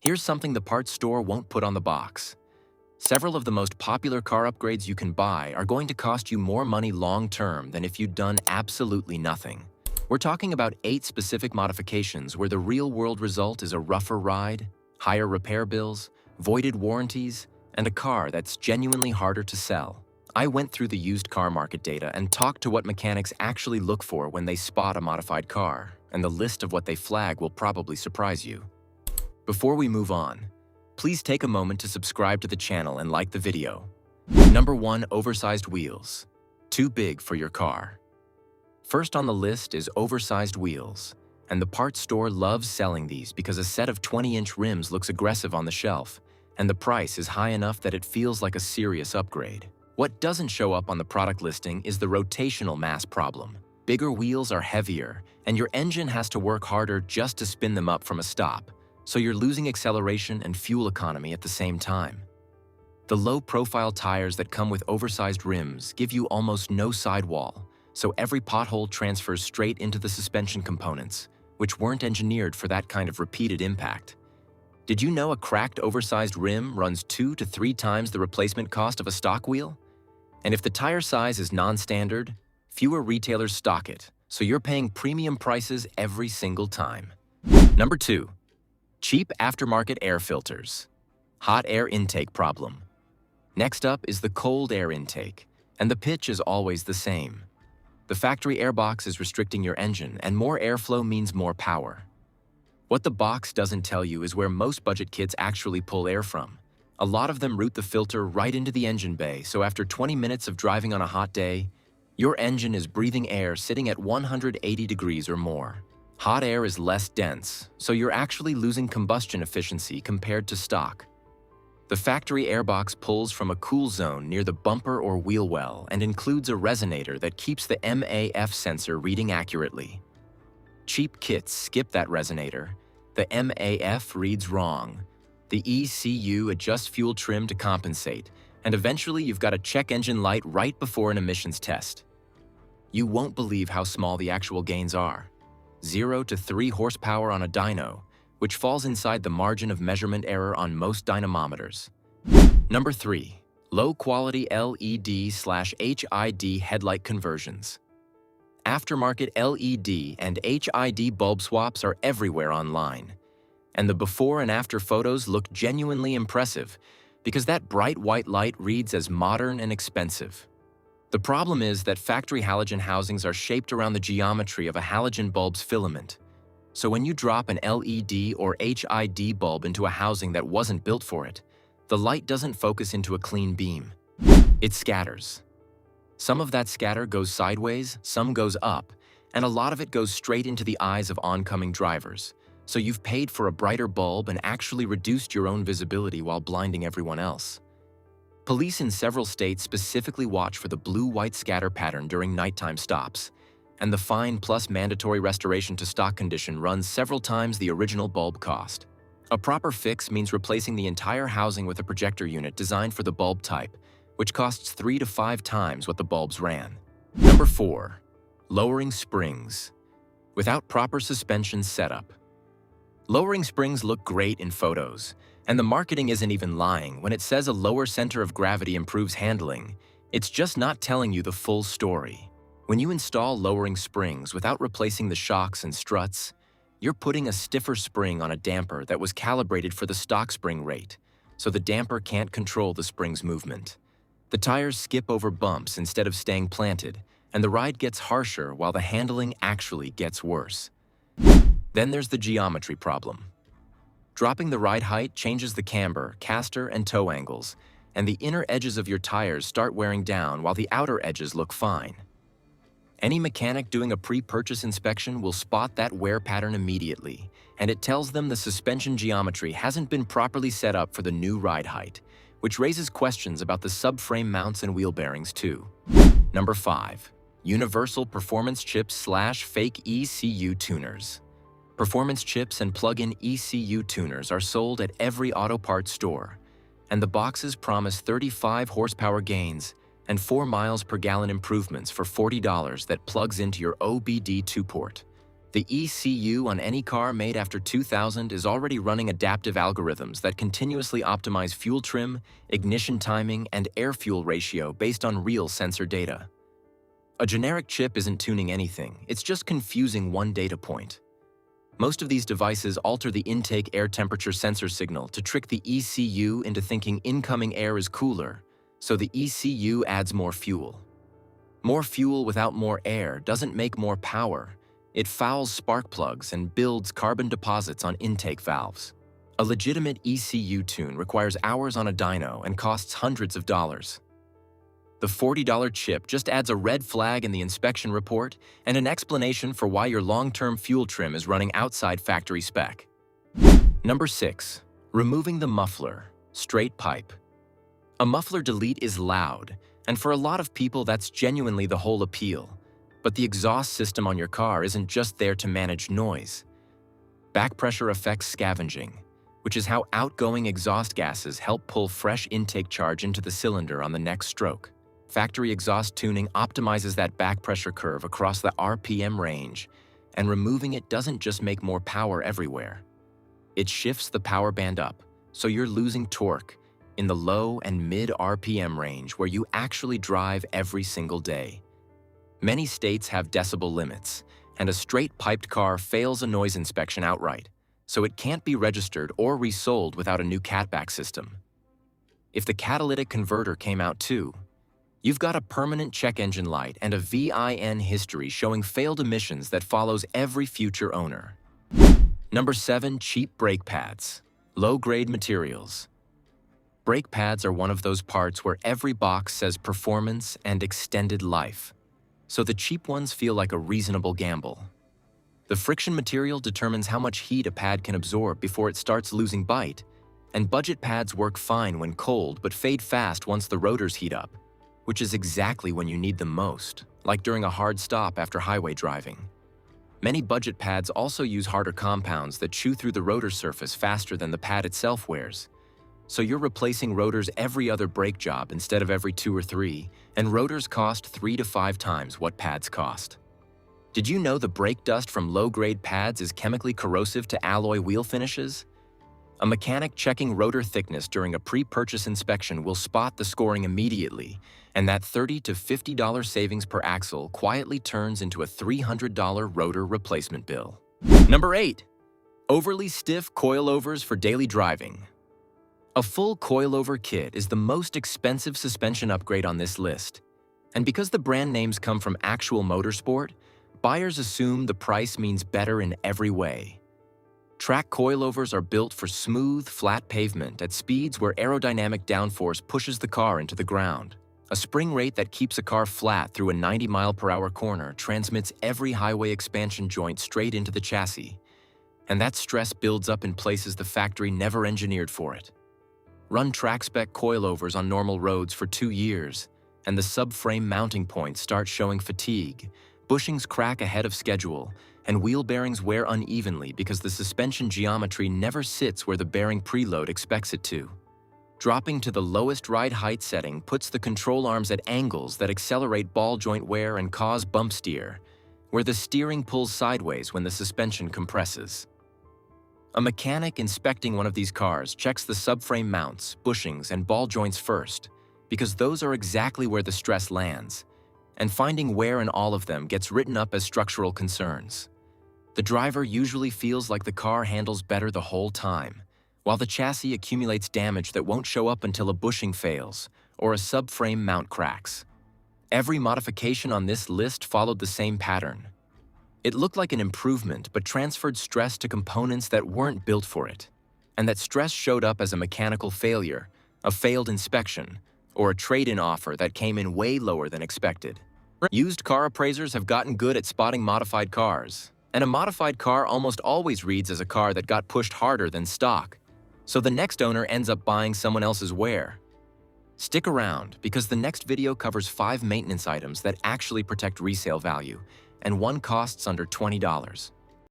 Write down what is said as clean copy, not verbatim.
Here's something the parts store won't put on the box. Several of the most popular car upgrades you can buy are going to cost you more money long-term than if you'd done absolutely nothing. We're talking about 8 specific modifications where the real-world result is a rougher ride, higher repair bills, voided warranties, and a car that's genuinely harder to sell. I went through the used car market data and talked to what mechanics actually look for when they spot a modified car, and the list of what they flag will probably surprise you. Before we move on, please take a moment to subscribe to the channel and like the video. Number 1. Oversized wheels. Too big for your car. First on the list is oversized wheels, and the parts store loves selling these because a set of 20-inch rims looks aggressive on the shelf, and the price is high enough that it feels like a serious upgrade. What doesn't show up on the product listing is the rotational mass problem. Bigger wheels are heavier, and your engine has to work harder just to spin them up from a stop, so you're losing acceleration and fuel economy at the same time. The low-profile tires that come with oversized rims give you almost no sidewall, so every pothole transfers straight into the suspension components, which weren't engineered for that kind of repeated impact. Did you know a cracked oversized rim runs 2 to 3 times the replacement cost of a stock wheel? And if the tire size is non-standard, fewer retailers stock it, so you're paying premium prices every single time. Number 2. Cheap aftermarket air filters. Hot air intake problem. Next up is the cold air intake, and the pitch is always the same. The factory airbox is restricting your engine, and more airflow means more power. What the box doesn't tell you is where most budget kits actually pull air from. A lot of them route the filter right into the engine bay, so after 20 minutes of driving on a hot day, your engine is breathing air sitting at 180 degrees or more. Hot air is less dense, so you're actually losing combustion efficiency compared to stock. The factory airbox pulls from a cool zone near the bumper or wheel well and includes a resonator that keeps the MAF sensor reading accurately. Cheap kits skip that resonator. The MAF reads wrong. The ECU adjusts fuel trim to compensate, and eventually you've got a check engine light right before an emissions test. You won't believe how small the actual gains are. 0 to 3 horsepower on a dyno, which falls inside the margin of measurement error on most dynamometers. Number 3. Low-quality LED/HID headlight conversions. Aftermarket LED and HID bulb swaps are everywhere online, and the before and after photos look genuinely impressive because that bright white light reads as modern and expensive. The problem is that factory halogen housings are shaped around the geometry of a halogen bulb's filament. So when you drop an LED or HID bulb into a housing that wasn't built for it, the light doesn't focus into a clean beam. It scatters. Some of that scatter goes sideways, some goes up, and a lot of it goes straight into the eyes of oncoming drivers. So you've paid for a brighter bulb and actually reduced your own visibility while blinding everyone else. Police in several states specifically watch for the blue-white scatter pattern during nighttime stops, and the fine plus mandatory restoration to stock condition runs several times the original bulb cost. A proper fix means replacing the entire housing with a projector unit designed for the bulb type, which costs 3 to 5 times what the bulbs ran. Number 4. Lowering springs. Without proper suspension setup. Lowering springs look great in photos, and the marketing isn't even lying when it says a lower center of gravity improves handling. It's just not telling you the full story. When you install lowering springs without replacing the shocks and struts, you're putting a stiffer spring on a damper that was calibrated for the stock spring rate, so the damper can't control the spring's movement. The tires skip over bumps instead of staying planted, and the ride gets harsher while the handling actually gets worse. Then there's the geometry problem. Dropping the ride height changes the camber, caster, and toe angles, and the inner edges of your tires start wearing down while the outer edges look fine. Any mechanic doing a pre-purchase inspection will spot that wear pattern immediately, and it tells them the suspension geometry hasn't been properly set up for the new ride height, which raises questions about the subframe mounts and wheel bearings too. Number 5. Universal Performance Chips/Fake ECU Tuners. Performance chips and plug-in ECU tuners are sold at every auto parts store, and the boxes promise 35 horsepower gains and 4 miles per gallon improvements for $40 that plugs into your OBD2 port. The ECU on any car made after 2000 is already running adaptive algorithms that continuously optimize fuel trim, ignition timing, and air-fuel ratio based on real sensor data. A generic chip isn't tuning anything, it's just confusing one data point. Most of these devices alter the intake air temperature sensor signal to trick the ECU into thinking incoming air is cooler, so the ECU adds more fuel. More fuel without more air doesn't make more power. It fouls spark plugs and builds carbon deposits on intake valves. A legitimate ECU tune requires hours on a dyno and costs hundreds of dollars. The $40 chip just adds a red flag in the inspection report and an explanation for why your long-term fuel trim is running outside factory spec. Number 6. Removing the muffler, straight pipe. A muffler delete is loud, and for a lot of people that's genuinely the whole appeal. But the exhaust system on your car isn't just there to manage noise. Back pressure affects scavenging, which is how outgoing exhaust gases help pull fresh intake charge into the cylinder on the next stroke. Factory exhaust tuning optimizes that back pressure curve across the RPM range, and removing it doesn't just make more power everywhere. It shifts the power band up, so you're losing torque in the low and mid RPM range where you actually drive every single day. Many states have decibel limits, and a straight piped car fails a noise inspection outright, so it can't be registered or resold without a new catback system. If the catalytic converter came out too, you've got a permanent check engine light and a VIN history showing failed emissions that follows every future owner. Number 7. Cheap brake pads. Low-grade materials. Brake pads are one of those parts where every box says performance and extended life, so the cheap ones feel like a reasonable gamble. The friction material determines how much heat a pad can absorb before it starts losing bite, and budget pads work fine when cold but fade fast once the rotors heat up, which is exactly when you need them most, like during a hard stop after highway driving. Many budget pads also use harder compounds that chew through the rotor surface faster than the pad itself wears. So you're replacing rotors every other brake job instead of every 2 or 3, and rotors cost 3 to 5 times what pads cost. Did you know the brake dust from low-grade pads is chemically corrosive to alloy wheel finishes? A mechanic checking rotor thickness during a pre-purchase inspection will spot the scoring immediately, and that $30 to $50 savings per axle quietly turns into a $300 rotor replacement bill. Number 8. Overly stiff coilovers for daily driving. A full coilover kit is the most expensive suspension upgrade on this list, and because the brand names come from actual motorsport, buyers assume the price means better in every way. Track coilovers are built for smooth, flat pavement at speeds where aerodynamic downforce pushes the car into the ground. A spring rate that keeps a car flat through a 90-mile-per-hour corner transmits every highway expansion joint straight into the chassis, and that stress builds up in places the factory never engineered for it. Run track-spec coilovers on normal roads for 2 years, and the subframe mounting points start showing fatigue, bushings crack ahead of schedule, and wheel bearings wear unevenly because the suspension geometry never sits where the bearing preload expects it to. Dropping to the lowest ride height setting puts the control arms at angles that accelerate ball joint wear and cause bump steer, where the steering pulls sideways when the suspension compresses. A mechanic inspecting one of these cars checks the subframe mounts, bushings, and ball joints first, because those are exactly where the stress lands, and finding wear in all of them gets written up as structural concerns. The driver usually feels like the car handles better the whole time, while the chassis accumulates damage that won't show up until a bushing fails or a subframe mount cracks. Every modification on this list followed the same pattern. It looked like an improvement, but transferred stress to components that weren't built for it, and that stress showed up as a mechanical failure, a failed inspection, or a trade-in offer that came in way lower than expected. Used car appraisers have gotten good at spotting modified cars, and a modified car almost always reads as a car that got pushed harder than stock, so the next owner ends up buying someone else's wear. Stick around, because the next video covers 5 maintenance items that actually protect resale value, and one costs under $20.